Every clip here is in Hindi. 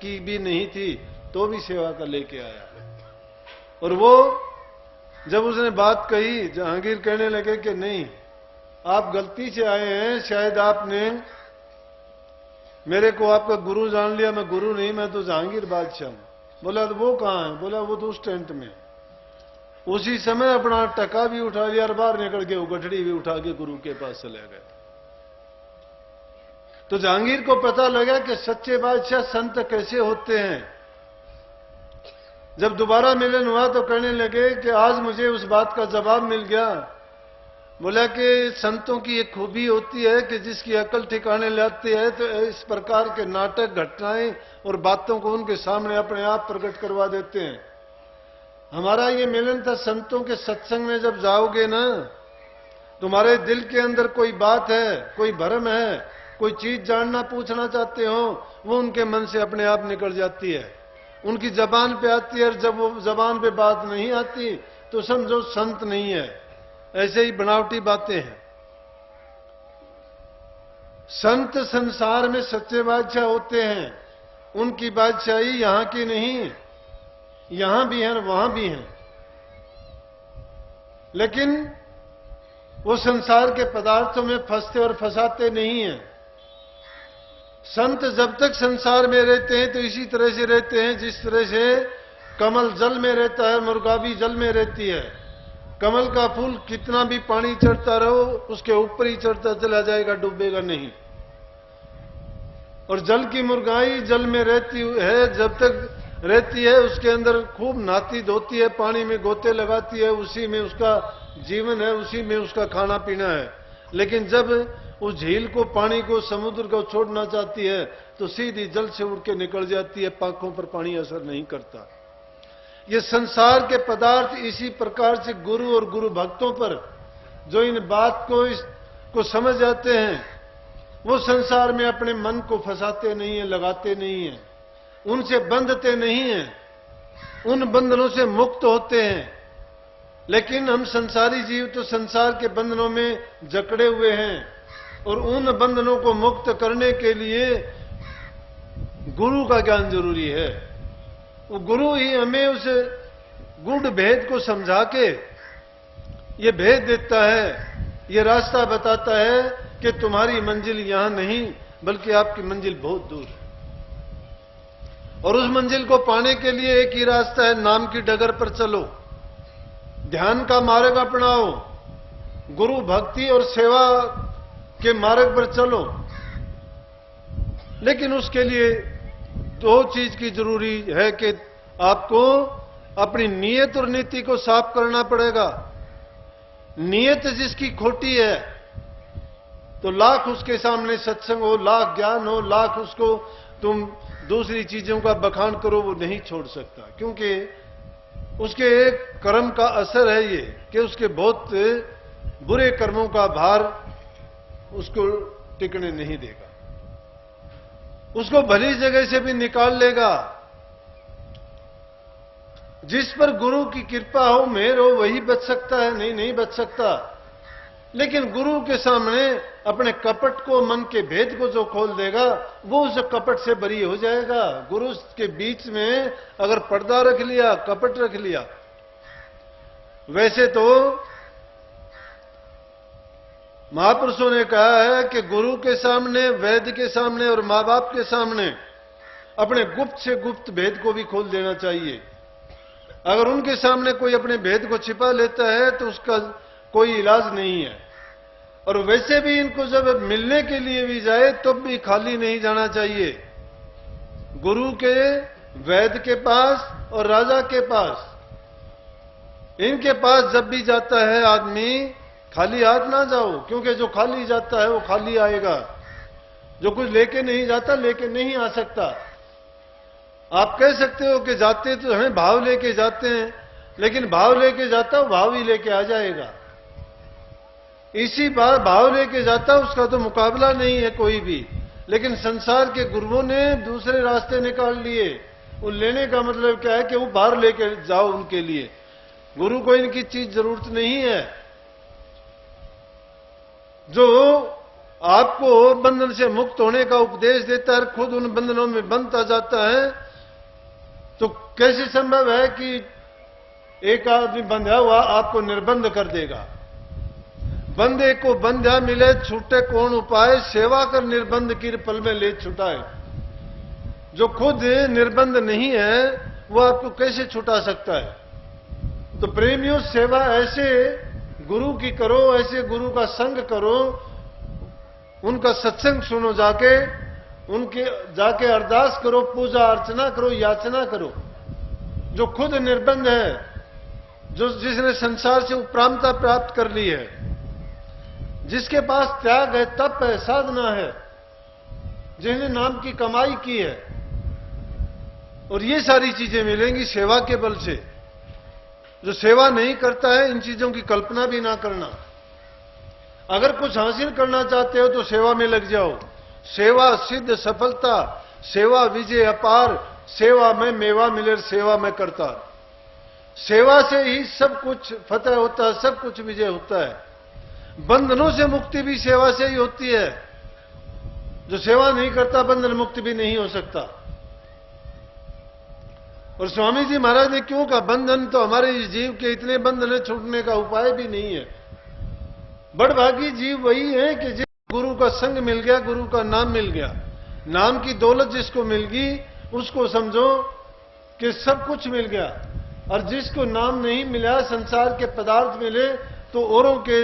की भी नहीं थी तो भी सेवा का लेके आया। और वो जब उसने बात कही, जहांगीर कहने लगे कि नहीं, आप गलती से आए हैं, शायद आपने मेरे को आपका गुरु जान लिया। मैं गुरु नहीं, मैं तो जहांगीर बादशाह हूं। बोला तो वो कहां है? बोला वो तो उस टेंट में। उसी समय अपना टका भी उठा लिया और बाहर निकल के वो गठड़ी भी उठा के गुरु के पास चले गए। तो जहांगीर को पता लगा कि सच्चे बादशाह संत कैसे होते हैं। जब दोबारा मिलन हुआ तो कहने लगे कि आज मुझे उस बात का जवाब मिल गया। बोला कि संतों की एक खूबी होती है कि जिसकी अकल ठिकाने लाती है तो इस प्रकार के नाटक, घटनाएं और बातों को उनके सामने अपने आप प्रकट करवा देते हैं। हमारा ये मिलन था संतों के सत्संग में। जब जाओगे ना, तुम्हारे दिल के अंदर कोई बात है, कोई भ्रम है, कोई चीज जानना पूछना चाहते हो, वो उनके मन से अपने आप निकल जाती है, उनकी जबान पे आती है। और जब वो जबान पे बात नहीं आती तो समझो संत नहीं है। ऐसे ही बनावटी बातें हैं। संत संसार में सच्चे बादशाह होते हैं। उनकी बादशाही यहां की नहीं, यहां भी है वहां भी है, लेकिन वो संसार के पदार्थों में फंसते और फंसाते नहीं हैं। संत जब तक संसार में रहते हैं तो इसी तरह से रहते हैं जिस तरह से कमल जल में रहता है, मुर्गा भी जल में रहती है। कमल का फूल कितना भी पानी चढ़ता रहो, उसके ऊपर ही चढ़ता चला जाएगा, डूबेगा नहीं। और जल की मुर्गाई जल में रहती है, जब तक रहती है उसके अंदर खूब नहाती धोती है, पानी में गोते लगाती है, उसी में उसका जीवन है, उसी में उसका खाना पीना है। लेकिन जब उस झील को, पानी को, समुद्र को छोड़ना चाहती है तो सीधी जल से उड़ के निकल जाती है, पांखों पर पानी असर नहीं करता। ये संसार के पदार्थ इसी प्रकार से गुरु और गुरु भक्तों पर जो इन बात को समझ जाते हैं, वो संसार में अपने मन को फंसाते नहीं है, लगाते नहीं है, उनसे बंधते नहीं हैं, उन बंधनों से मुक्त होते हैं। लेकिन हम संसारी जीव तो संसार के बंधनों में जकड़े हुए हैं, और उन बंधनों को मुक्त करने के लिए गुरु का ज्ञान जरूरी है। वो गुरु ही हमें उस गूढ़ भेद को समझा के ये भेद देता है, ये रास्ता बताता है कि तुम्हारी मंजिल यहां नहीं बल्कि आपकी मंजिल बहुत दूर है। और उस मंजिल को पाने के लिए एक ही रास्ता है, नाम की डगर पर चलो, ध्यान का मार्ग अपनाओ, गुरु भक्ति और सेवा के मार्ग पर चलो। लेकिन उसके लिए दो चीज की जरूरी है कि आपको अपनी नीयत और नीति को साफ करना पड़ेगा। नीयत जिसकी खोटी है तो लाख उसके सामने सत्संग हो, लाख ज्ञान हो, लाख उसको तुम दूसरी चीजों का बखान करो, वो नहीं छोड़ सकता। क्योंकि उसके एक कर्म का असर है ये कि उसके बहुत बुरे कर्मों का भार उसको टिकने नहीं देगा, उसको भली जगह से भी निकाल लेगा। जिस पर गुरु की कृपा हो, मेहर हो, वही बच सकता है, नहीं बच सकता। लेकिन गुरु के सामने अपने कपट को, मन के भेद को जो खोल देगा, वो उस कपट से बरी हो जाएगा। गुरु के बीच में अगर पर्दा रख लिया, कपट रख लिया, वैसे तो महापुरुषों ने कहा है कि गुरु के सामने, वैद्य के सामने और मां बाप के सामने अपने गुप्त से गुप्त भेद को भी खोल देना चाहिए। अगर उनके सामने कोई अपने भेद को छिपा लेता है तो उसका कोई इलाज नहीं है। और वैसे भी इनको जब मिलने के लिए भी जाए तब भी खाली नहीं जाना चाहिए। गुरु के, वैद्य के पास और राजा के पास, इनके पास जब भी जाता है आदमी, खाली हाथ ना जाओ, क्योंकि जो खाली जाता है वो खाली आएगा। जो कुछ लेके नहीं जाता लेके नहीं आ सकता। आप कह सकते हो कि जाते तो हैं, भाव लेके जाते हैं, लेकिन भाव लेके जाता हो भाव ही लेके आ जाएगा। इसी बार भाव लेके जाता, उसका तो मुकाबला नहीं है कोई भी। लेकिन संसार के गुरुओं ने दूसरे रास्ते निकाल लिए। वो लेने का मतलब क्या है कि वो बाहर लेके जाओ उनके लिए। गुरु को इनकी चीज जरूरत नहीं है। जो आपको बंधन से मुक्त होने का उपदेश देता है, खुद उन बंधनों में बंधता जाता है। तो कैसे संभव है कि एक आदमी बंधा हुआ आपको निर्बंध कर देगा? बंदे को बंध्या मिले छूटे कौन उपाय, सेवा कर निर्बंध की पल में ले छुटाए। जो खुद निर्बंध नहीं है वो आपको कैसे छुटा सकता है? तो प्रेमियों, सेवा ऐसे गुरु की करो, ऐसे गुरु का संग करो, उनका सत्संग सुनो, उनके जाके अरदास करो, पूजा अर्चना करो, याचना करो। जो खुद निर्बंध है, जिसने संसार से उपरामता प्राप्त कर ली है, जिसके पास त्याग है, तप है, साधना है, जिन्हें नाम की कमाई की है, और ये सारी चीजें मिलेंगी सेवा के बल से। जो सेवा नहीं करता है, इन चीजों की कल्पना भी ना करना। अगर कुछ हासिल करना चाहते हो तो सेवा में लग जाओ। सेवा सिद्ध सफलता, सेवा विजय अपार, सेवा में मेवा मिले, सेवा में करता। सेवा से ही सब कुछ फतेह होता है, सब कुछ विजय होता है। बंधनों से मुक्ति भी सेवा से ही होती है। जो सेवा नहीं करता, बंधन मुक्ति भी नहीं हो सकता। और स्वामी जी महाराज ने क्यों कहा, बंधन तो हमारे इस जीव के इतने बंधन है, छूटने का उपाय भी नहीं है। बड़भागी जीव वही है कि जिस गुरु का संग मिल गया, गुरु का नाम मिल गया, नाम की दौलत जिसको मिल गई, उसको समझो कि सब कुछ मिल गया। और जिसको नाम नहीं मिला, संसार के पदार्थ मिले, तो औरों के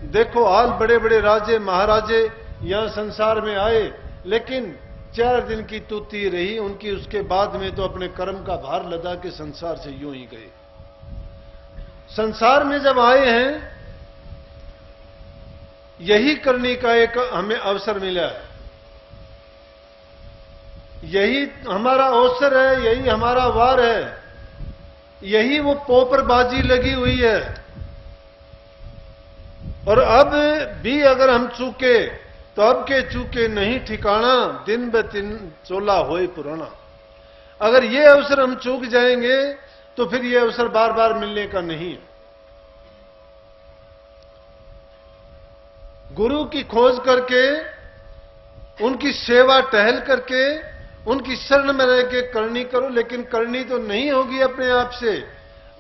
देखो हाल, बड़े बड़े राजे महाराजे यहां संसार में आए, लेकिन 4 दिन की तूती रही उनकी। उसके बाद में तो अपने कर्म का भार लदा के संसार से यूं ही गए। संसार में जब आए हैं, यही करने का एक हमें अवसर मिला है। यही हमारा अवसर है, यही हमारा वार है, यही वो पोपरबाजी लगी हुई है। और अब भी अगर हम चूके तो अब के चूके नहीं ठिकाना, दिन ब दिन चोला होए पुराना। अगर ये अवसर हम चूक जाएंगे तो फिर ये अवसर बार बार मिलने का नहीं है। गुरु की खोज करके, उनकी सेवा टहल करके, उनकी शरण में रह के करनी करो, लेकिन करनी तो नहीं होगी अपने आप से,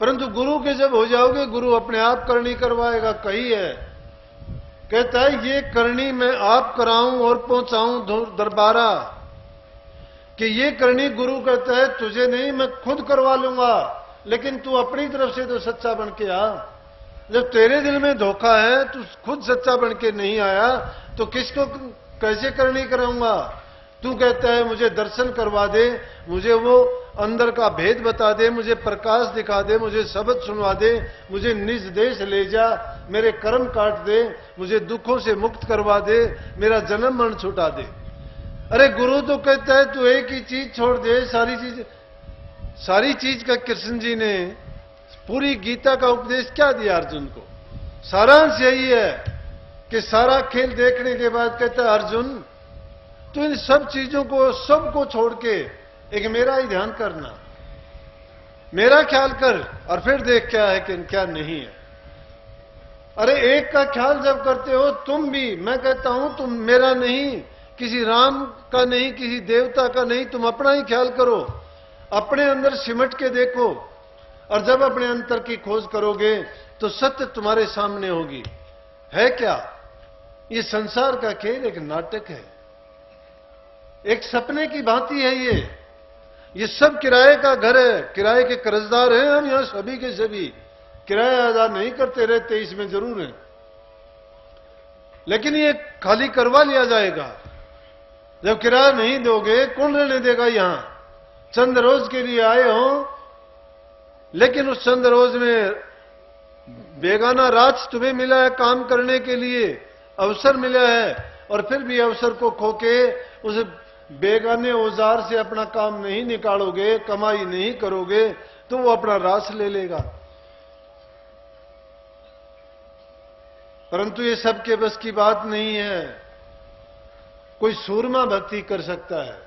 परंतु गुरु के जब हो जाओगे, गुरु अपने आप करनी करवाएगा। कही है, कहता है ये करनी मैं आप कराऊं और पहुंचाऊं दरबारा, कि ये करनी गुरु कहता है तुझे नहीं, मैं खुद करवा लूंगा, लेकिन तू अपनी तरफ से तो सच्चा बन के आ। जब तेरे दिल में धोखा है, तू खुद सच्चा बन के नहीं आया, तो किसको कैसे करनी कराऊंगा? तू कहता है मुझे दर्शन करवा दे, मुझे वो अंदर का भेद बता दे, मुझे प्रकाश दिखा दे, मुझे शब्द सुनवा दे, मुझे निज देश ले जा, मेरे कर्म काट दे, मुझे दुखों से मुक्त करवा दे, मेरा जन्म मरण छुटा दे। अरे गुरु तो कहता है तू एक ही चीज छोड़ दे, सारी चीज का कृष्ण जी ने पूरी गीता का उपदेश क्या दिया अर्जुन को? सारांश यही है कि सारा खेल देखने के बाद कहता है अर्जुन तो इन सब चीजों को, सबको छोड़ के एक मेरा ही ध्यान करना, मेरा ख्याल कर, और फिर देख क्या है कि क्या नहीं है। अरे एक का ख्याल जब करते हो तुम भी, मैं कहता हूं तुम मेरा नहीं, किसी राम का नहीं, किसी देवता का नहीं, तुम अपना ही ख्याल करो, अपने अंदर सिमट के देखो। और जब अपने अंतर की खोज करोगे तो सत्य तुम्हारे सामने होगी। है क्या? ये संसार का खेल एक नाटक है, एक सपने की भांति है। ये सब किराए का घर है, किराए के कर्जदार हैं हम यहां सभी के सभी। किराया अदा नहीं करते रहते, इसमें जरूर है, लेकिन ये खाली करवा लिया जाएगा। जब किराया नहीं दोगे कौन रहने देगा यहां? चंद रोज के लिए आए हो, लेकिन उस चंद रोज में बेगाना राज तुम्हें मिला है काम करने के लिए, अवसर मिला है, और फिर भी अवसर को खोके उस बेगाने औजार से अपना काम नहीं निकालोगे, कमाई नहीं करोगे, तो वो अपना रास ले लेगा। परंतु ये सबके बस की बात नहीं है। कोई सूरमा भक्ति कर सकता है।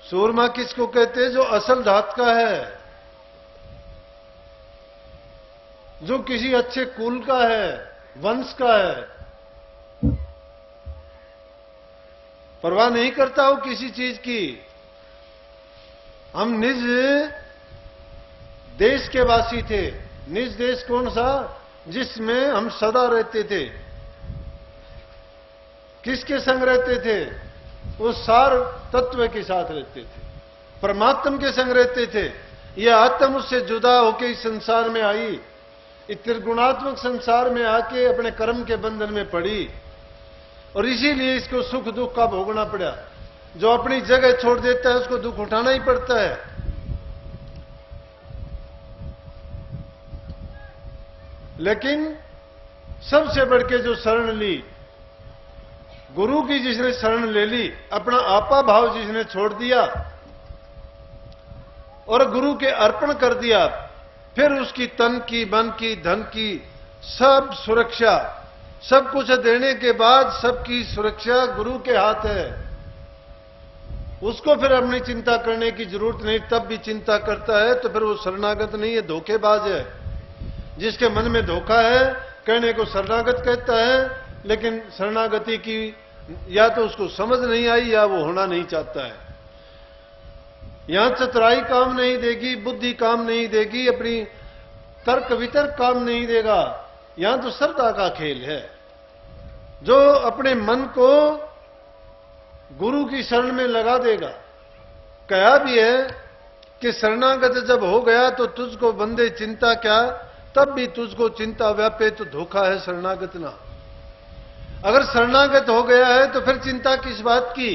सूरमा किसको कहते हैं? जो असल धात का है, जो किसी अच्छे कुल का है, वंश का है, परवाह नहीं करता हो किसी चीज की। हम निज देश के वासी थे। निज देश कौन सा? जिसमें हम सदा रहते थे। किसके संग रहते थे? उस सार तत्व के साथ रहते थे, परमात्म के संग रहते थे। यह आत्म उससे जुदा होकर इस संसार में आई, इस त्रिगुणात्मक संसार में आके अपने कर्म के बंधन में पड़ी, और इसीलिए इसको सुख दुख का भोगना पड़ा। जो अपनी जगह छोड़ देता है उसको दुख उठाना ही पड़ता है। लेकिन सबसे बढ़ के जो शरण ली, गुरु की जिसने शरण ले ली, अपना आपा भाव जिसने छोड़ दिया और गुरु के अर्पण कर दिया, फिर उसकी तन की, मन की, धन की सब सुरक्षा, सब कुछ देने के बाद सबकी सुरक्षा गुरु के हाथ है। उसको फिर अपनी चिंता करने की जरूरत नहीं। तब भी चिंता करता है तो फिर वो शरणागत नहीं है, धोखेबाज है। जिसके मन में धोखा है, कहने को शरणागत कहता है, लेकिन शरणागति की या तो उसको समझ नहीं आई या वो होना नहीं चाहता है। यहां चतुराई काम नहीं देगी, बुद्धि काम नहीं देगी, अपनी तर्क वितर्क काम नहीं देगा। यहां तो श्रद्धा का खेल है। जो अपने मन को गुरु की शरण में लगा देगा। कहा भी है कि शरणागत जब हो गया तो तुझको बंदे चिंता क्या, तब भी तुझको चिंता व्यापे तो धोखा है शरणागत ना। अगर शरणागत हो गया है तो फिर चिंता किस बात की?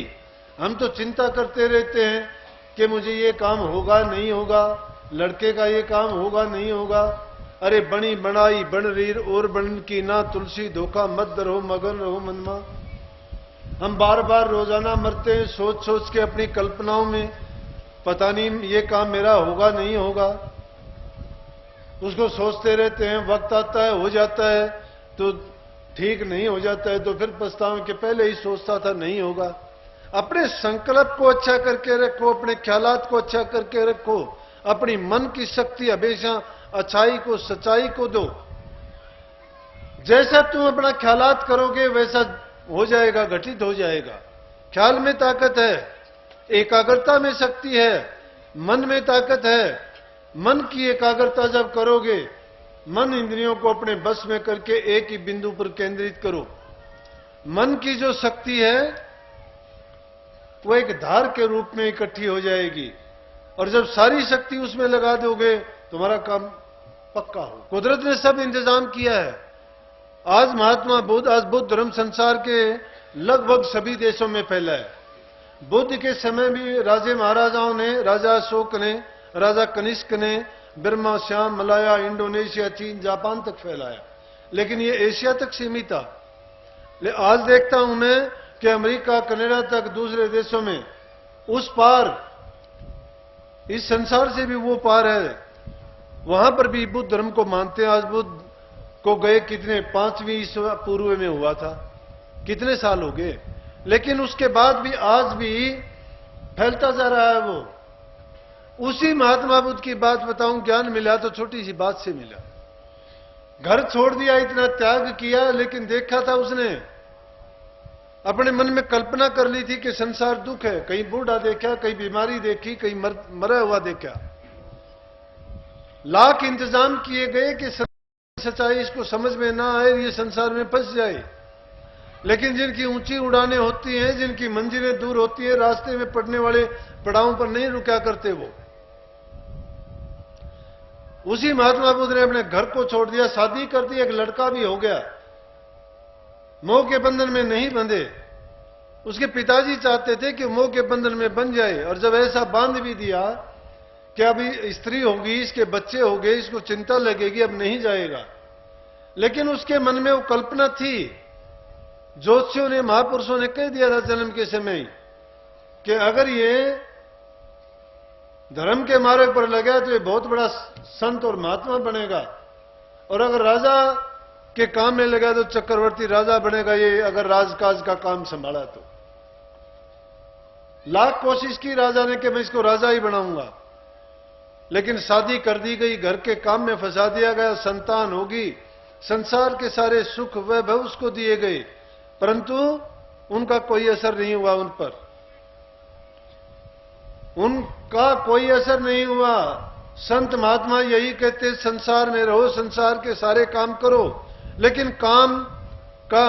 हम तो चिंता करते रहते हैं कि मुझे ये काम होगा नहीं होगा, लड़के का ये काम होगा नहीं होगा। अरे बनी बनाई बन रीर और बन की ना तुलसी, धोखा मत रहो मगन रहो मनमा। हम बार बार रोजाना मरते हैं सोच सोच के अपनी कल्पनाओं में, पता नहीं ये काम मेरा होगा नहीं होगा। उसको सोचते रहते हैं, वक्त आता है हो जाता है तो ठीक नहीं हो जाता है तो फिर पछतावे कि पहले ही सोचता था नहीं होगा। अपने संकल्प को अच्छा करके रखो, अपने ख्यालात को अच्छा करके रखो, अपनी मन की शक्ति हमेशा अच्छाई को सच्चाई को दो। जैसा तुम अपना ख्यालात करोगे वैसा हो जाएगा, घटित हो जाएगा। ख्याल में ताकत है, एकाग्रता में शक्ति है, मन में ताकत है। मन की एकाग्रता जब करोगे, मन इंद्रियों को अपने बस में करके एक ही बिंदु पर केंद्रित करो। मन की जो शक्ति है वो एक धार के रूप में इकट्ठी हो जाएगी, और जब सारी शक्ति उसमें लगा दोगे तुम्हारा काम पक्का हो। कुदरत ने सब इंतजाम किया है। आज महात्मा बुद्ध, आज बुद्ध धर्म संसार के लगभग सभी देशों में फैला है। बुद्ध के समय भी राजे महाराजाओं ने, राजा अशोक ने, राजा कनिष्क ने बर्मा, श्याम, मलाया, इंडोनेशिया, चीन, जापान तक फैलाया, लेकिन ये एशिया तक सीमित था। आज देखता हूं मैं कि अमेरिका, कनाडा तक, दूसरे देशों में उस पार, इस संसार से भी वो पार है, वहां पर भी बुद्ध धर्म को मानते हैं। आज बुद्ध को गए कितने 5वीं ईस्वी पूर्व में हुआ था, कितने साल हो गए, लेकिन उसके बाद भी आज भी फैलता जा रहा है वो। उसी महात्मा बुद्ध की बात बताऊं, ज्ञान मिला तो छोटी सी बात से मिला। घर छोड़ दिया, इतना त्याग किया, लेकिन देखा था उसने, अपने मन में कल्पना कर ली थी कि संसार दुख है। कहीं बूढ़ा देखा, कहीं बीमारी देखी, कहीं मरा हुआ देखा। लाख इंतजाम किए गए कि सच्चाई इसको समझ में ना आए, ये संसार में फंस जाए। लेकिन जिनकी ऊंची उड़ानें होती हैं, जिनकी मंजिलें दूर होती हैं, रास्ते में पड़ने वाले पड़ावों पर नहीं रुका करते वो। उसी महात्मा बुद्ध ने अपने घर को छोड़ दिया, शादी कर दी, एक लड़का भी हो गया, मोह के बंधन में नहीं बंधे। उसके पिताजी चाहते थे कि मोह के बंधन में बंध जाए, और जब ऐसा बांध भी दिया कि अभी स्त्री होगी, इसके बच्चे हो गए, इसको चिंता लगेगी, अब नहीं जाएगा। लेकिन उसके मन में वो कल्पना थी, ज्योतिषियों ने, महापुरुषों ने कह दिया था जन्म के समय कि अगर ये धर्म के मार्ग पर लगा तो ये बहुत बड़ा संत और महात्मा बनेगा, और अगर राजा के काम में लगा तो चक्रवर्ती राजा बनेगा, ये अगर राजकाज का काम संभाला तो। लाख कोशिश की राजा ने कि मैं इसको राजा ही बनाऊंगा, लेकिन शादी कर दी गई, घर के काम में फंसा दिया गया, संतान होगी, संसार के सारे सुख वैभव उसको दिए गए, परंतु उनका कोई असर नहीं हुआ उन पर, उनका कोई असर नहीं हुआ। संत महात्मा यही कहते संसार में रहो, संसार के सारे काम करो, लेकिन काम का